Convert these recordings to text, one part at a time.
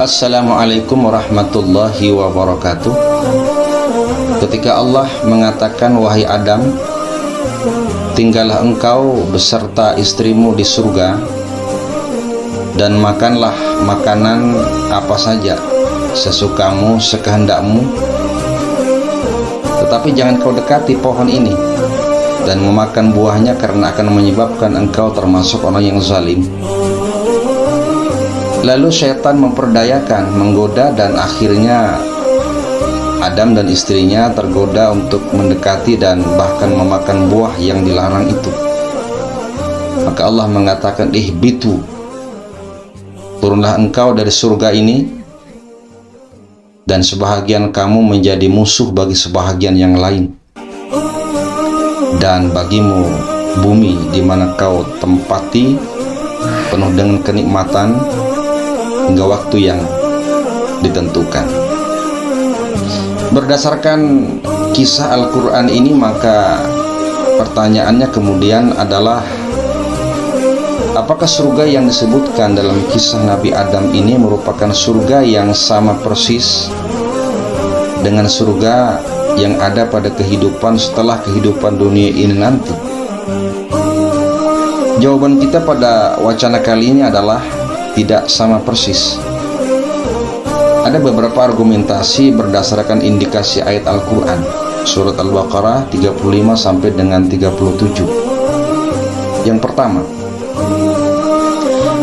Assalamualaikum warahmatullahi wabarakatuh. Ketika Allah mengatakan, wahai Adam, tinggallah engkau beserta istrimu di surga dan makanlah makanan apa saja sesukamu, sekehendakmu, tetapi jangan kau dekati pohon ini dan memakan buahnya karena akan menyebabkan engkau termasuk orang yang zalim. Lalu syaitan memperdayakan, menggoda, dan akhirnya Adam dan istrinya tergoda untuk mendekati dan bahkan memakan buah yang dilarang itu. Maka Allah mengatakan, ihbitu, turunlah engkau dari surga ini, dan sebahagian kamu menjadi musuh bagi sebahagian yang lain, dan bagimu bumi di mana kau tempati penuh dengan kenikmatan hingga waktu yang ditentukan. Berdasarkan kisah Al-Quran ini, maka pertanyaannya kemudian adalah, apakah surga yang disebutkan dalam kisah Nabi Adam ini merupakan surga yang sama persis dengan surga yang ada pada kehidupan setelah kehidupan dunia ini nanti? Jawaban kita pada wacana kali ini adalah tidak sama persis. Ada beberapa argumentasi berdasarkan indikasi ayat Al-Quran, surat Al-Baqarah 35 sampai dengan 37. Yang pertama,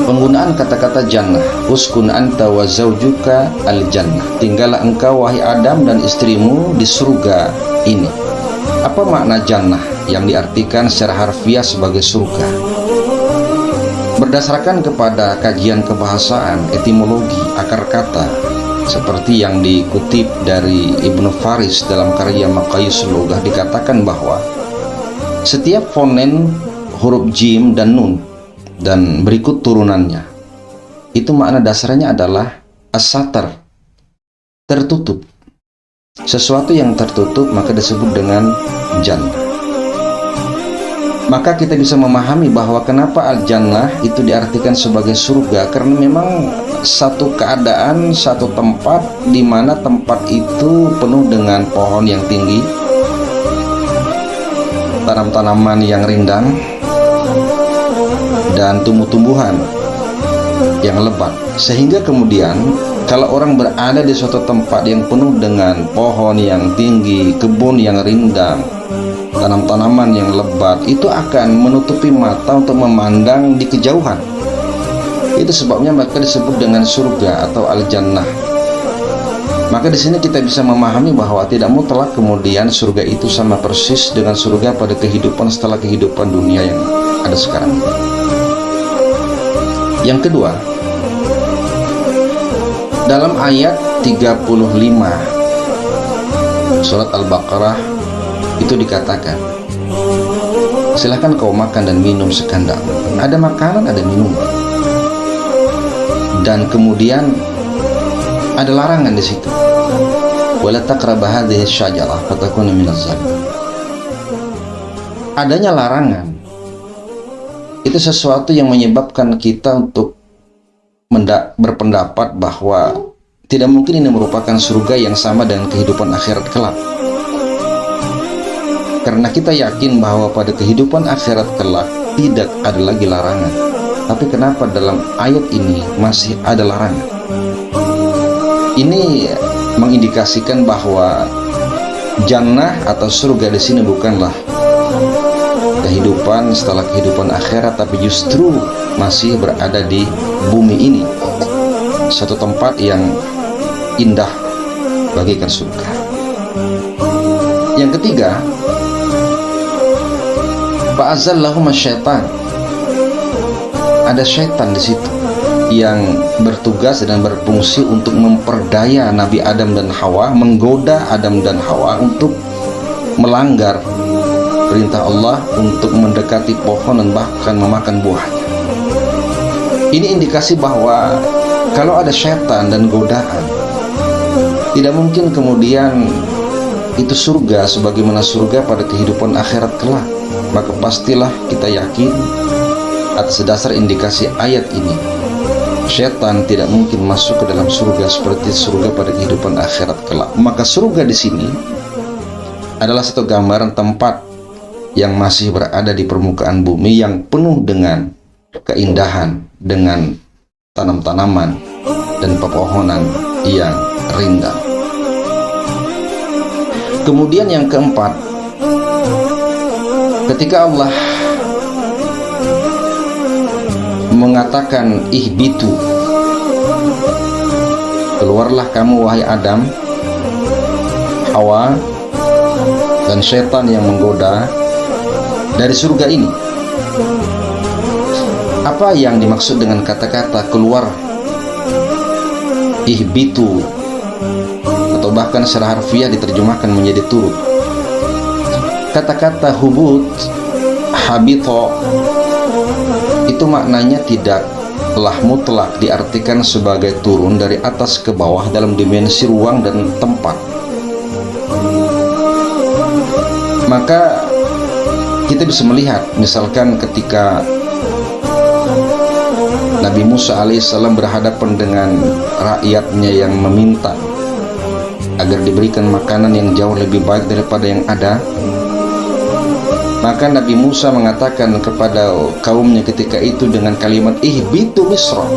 penggunaan kata-kata jannah, uskun anta wa zawjuka al-jannah, tinggallah engkau wahai Adam dan istrimu di surga ini. Apa makna jannah yang diartikan secara harfiah sebagai surga? Berdasarkan kepada kajian kebahasaan, etimologi, akar kata, seperti yang dikutip dari Ibnu Faris dalam karya Maqayis Lughah, dikatakan bahwa setiap fonen huruf jim dan nun dan berikut turunannya, itu makna dasarnya adalah as-satar, tertutup. Sesuatu yang tertutup maka disebut dengan jannah. Maka kita bisa memahami bahwa kenapa al-jannah itu diartikan sebagai surga, karena memang satu keadaan, satu tempat di mana tempat itu penuh dengan pohon yang tinggi, tanam-tanaman yang rindang, dan tumbuh-tumbuhan yang lebat. Sehingga kemudian kalau orang berada di suatu tempat yang penuh dengan pohon yang tinggi, kebun yang rindang, tanam-tanaman yang lebat, itu akan menutupi mata untuk memandang di kejauhan. Itu sebabnya maka disebut dengan surga atau al-jannah. Maka di sini kita bisa memahami bahwa tidak mutlak kemudian surga itu sama persis dengan surga pada kehidupan setelah kehidupan dunia yang ada sekarang. Yang kedua, dalam ayat 35 surat Al-Baqarah itu dikatakan, silahkan kau makan dan minum sekehendakmu. Ada makanan, ada minum, dan kemudian ada larangan di situ. Wala taqrabu hadhihi syajarah fatakuna minaz zalimin. Adanya larangan itu sesuatu yang menyebabkan kita untuk berpendapat bahwa tidak mungkin ini merupakan surga yang sama dengan kehidupan akhirat kelak. Karena kita yakin bahwa pada kehidupan akhirat kelak tidak ada lagi larangan. Tapi kenapa dalam ayat ini masih ada larangan? Ini mengindikasikan bahwa jannah atau surga di sini bukanlah kehidupan setelah kehidupan akhirat, tapi justru masih berada di bumi ini, satu tempat yang indah bagaikan surga. Yang ketiga, fa'azallahuma syaitan. Ada syaitan di situ yang bertugas dan berfungsi untuk memperdaya Nabi Adam dan Hawa, menggoda Adam dan Hawa untuk melanggar perintah Allah untuk mendekati pohon dan bahkan memakan buahnya. Ini indikasi bahwa kalau ada syaitan dan godaan, tidak mungkin kemudian itu surga sebagaimana surga pada kehidupan akhirat kelak. Maka pastilah kita yakin atas dasar indikasi ayat ini Setan tidak mungkin masuk ke dalam surga seperti surga pada kehidupan akhirat kelak. Maka surga di sini adalah satu gambaran tempat yang masih berada di permukaan bumi, yang penuh dengan keindahan, dengan tanam-tanaman dan pepohonan yang rindang. Kemudian yang keempat, ketika Allah mengatakan ihbitu, keluarlah kamu wahai Adam, Hawa, dan setan yang menggoda dari surga ini. Apa yang dimaksud dengan kata-kata keluar, ihbitu, atau bahkan secara harfiah diterjemahkan menjadi turun? Kata-kata hubut, habito, itu maknanya tidaklah mutlak diartikan sebagai turun dari atas ke bawah dalam dimensi ruang dan tempat. Maka kita bisa melihat, misalkan ketika Nabi Musa alaihissalam berhadapan dengan rakyatnya yang meminta agar diberikan makanan yang jauh lebih baik daripada yang ada, maka Nabi Musa mengatakan kepada kaumnya ketika itu dengan kalimat ihbitu Misra,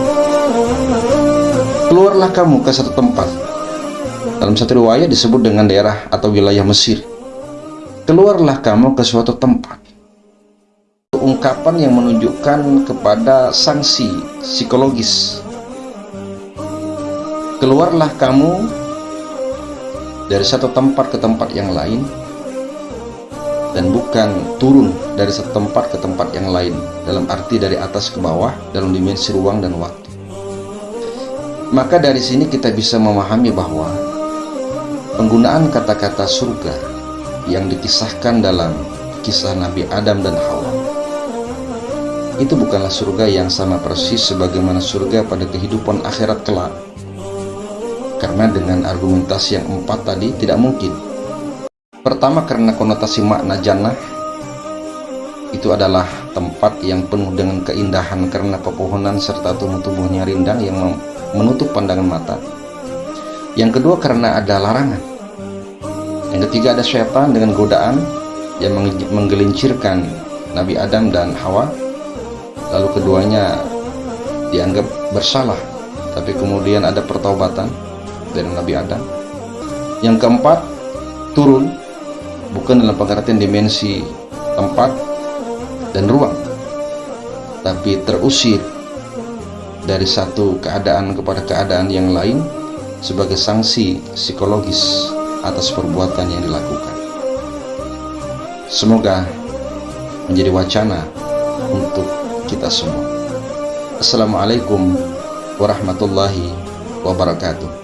keluarlah kamu ke satu tempat. Dalam satu riwayat disebut dengan daerah atau wilayah Mesir. Keluarlah kamu ke suatu tempat. Ungkapan yang menunjukkan kepada sanksi psikologis. Keluarlah kamu dari satu tempat ke tempat yang lain, dan bukan turun dari satu tempat ke tempat yang lain dalam arti dari atas ke bawah dalam dimensi ruang dan waktu. Maka dari sini kita bisa memahami bahwa penggunaan kata-kata surga yang dikisahkan dalam kisah Nabi Adam dan Hawa itu bukanlah surga yang sama persis sebagaimana surga pada kehidupan akhirat kelak, karena dengan argumentasi yang empat tadi tidak mungkin. Pertama, karena konotasi makna jannah itu adalah tempat yang penuh dengan keindahan karena pepohonan serta tumbuh-tumbuhnya rindang yang menutup pandangan mata. Yang kedua, karena ada larangan. Yang ketiga, ada syaitan dengan godaan yang menggelincirkan Nabi Adam dan Hawa. Lalu keduanya dianggap bersalah, tapi kemudian ada pertaubatan dari Nabi Adam. Yang keempat, turun bukan dalam pengertian dimensi tempat dan ruang, tapi terusir dari satu keadaan kepada keadaan yang lain sebagai sanksi psikologis atas perbuatan yang dilakukan. Semoga menjadi wacana untuk kita semua. Assalamualaikum warahmatullahi wabarakatuh.